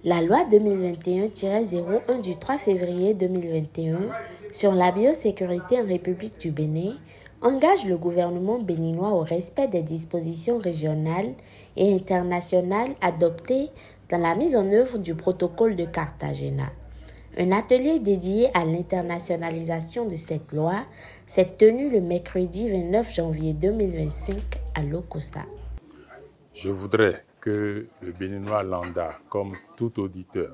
La loi 2021-01 du 3 février 2021 sur la biosécurité en République du Bénin engage le gouvernement béninois au respect des dispositions régionales et internationales adoptées dans la mise en œuvre du protocole de Cartagena. Un atelier dédié à l'internationalisation de cette loi s'est tenu le mercredi 29 janvier 2025 à Lokossa. Je voudrais que le Béninois lambda, comme tout auditeur,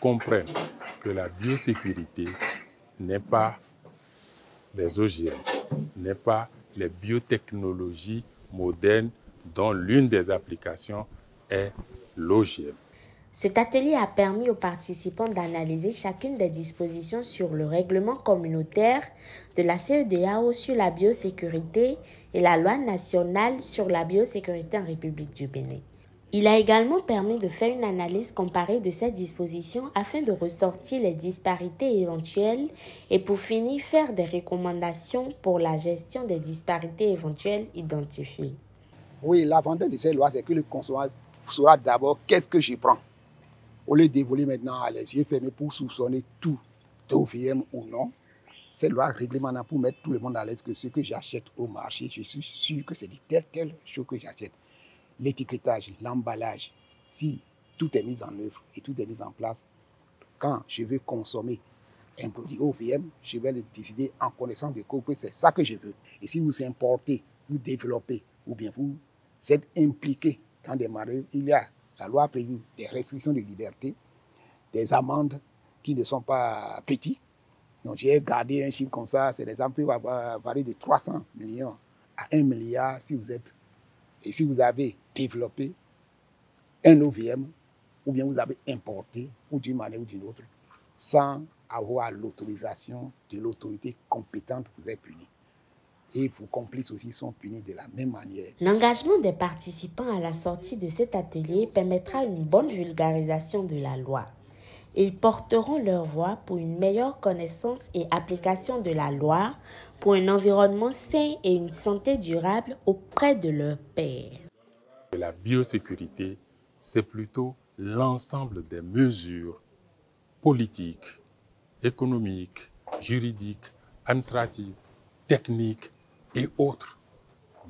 comprenne que la biosécurité n'est pas les OGM, n'est pas les biotechnologies modernes dont l'une des applications est l'OGM. Cet atelier a permis aux participants d'analyser chacune des dispositions sur le règlement communautaire de la CEDEAO sur la biosécurité et la loi nationale sur la biosécurité en République du Bénin. Il a également permis de faire une analyse comparée de ces dispositions afin de ressortir les disparités éventuelles et pour finir faire des recommandations pour la gestion des disparités éventuelles identifiées. Oui, l'avantage de ces lois, c'est que le consommateur saura d'abord qu'est-ce que je prends. Au lieu d'évoluer maintenant à les yeux fermés pour soupçonner tout d'OVM ou non, cette loi réglementaire pour mettre tout le monde à l'aise que ce que j'achète au marché, je suis sûr que c'est de telle chose que j'achète. L'étiquetage, l'emballage, si tout est mis en œuvre et tout est mis en place, quand je veux consommer un produit OVM, je vais le décider en connaissant de cause que c'est ça que je veux. Et si vous importez, vous développez ou bien vous êtes impliqué dans des manœuvres, il y a la loi a prévu des restrictions de liberté, des amendes qui ne sont pas petites. Donc j'ai gardé un chiffre comme ça, c'est des amendes qui vont varier de 300 millions à 1 milliard si vous avez développé un OVM ou bien vous avez importé ou d'une manière ou d'une autre sans avoir l'autorisation de l'autorité compétente, vous êtes puni. Et vos complices aussi sont punis de la même manière. L'engagement des participants à la sortie de cet atelier permettra une bonne vulgarisation de la loi. Ils porteront leur voix pour une meilleure connaissance et application de la loi, pour un environnement sain et une santé durable auprès de leurs pairs. La biosécurité, c'est plutôt l'ensemble des mesures politiques, économiques, juridiques, administratives, techniques et autres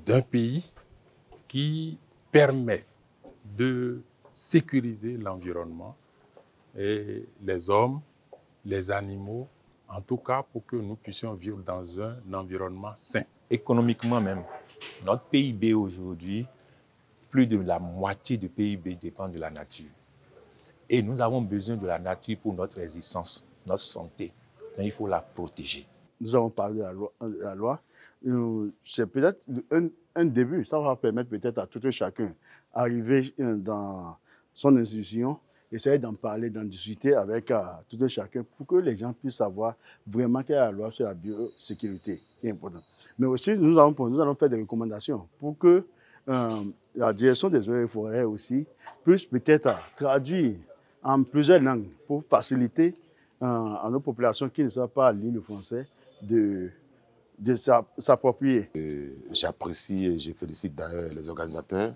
d'un pays qui permettent de sécuriser l'environnement et les hommes, les animaux, en tout cas pour que nous puissions vivre dans un environnement sain. Économiquement même, notre PIB aujourd'hui, plus de la moitié du PIB dépend de la nature. Et nous avons besoin de la nature pour notre existence, notre santé. Donc il faut la protéger. Nous avons parlé de la loi. C'est peut-être un début. Ça va permettre peut-être à tout un chacun d'arriver dans son institution, essayer d'en parler, d'en discuter avec tout un chacun pour que les gens puissent savoir vraiment quelle est la loi sur la biosécurité, qui est importante. Mais aussi, nous allons faire des recommandations pour que la direction des eaux et forêts aussi puisse peut-être traduire en plusieurs langues pour faciliter à nos populations qui ne savent pas lire le français de s'approprier. J'apprécie et je félicite d'ailleurs les organisateurs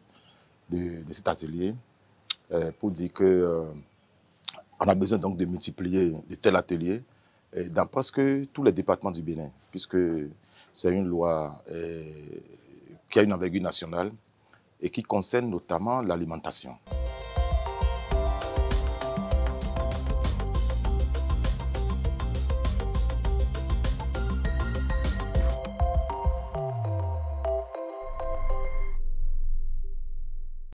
de cet atelier pour dire qu'on a besoin donc de multiplier de tels ateliers dans presque tous les départements du Bénin, puisque c'est une loi qui a une envergure nationale et qui concerne notamment l'alimentation.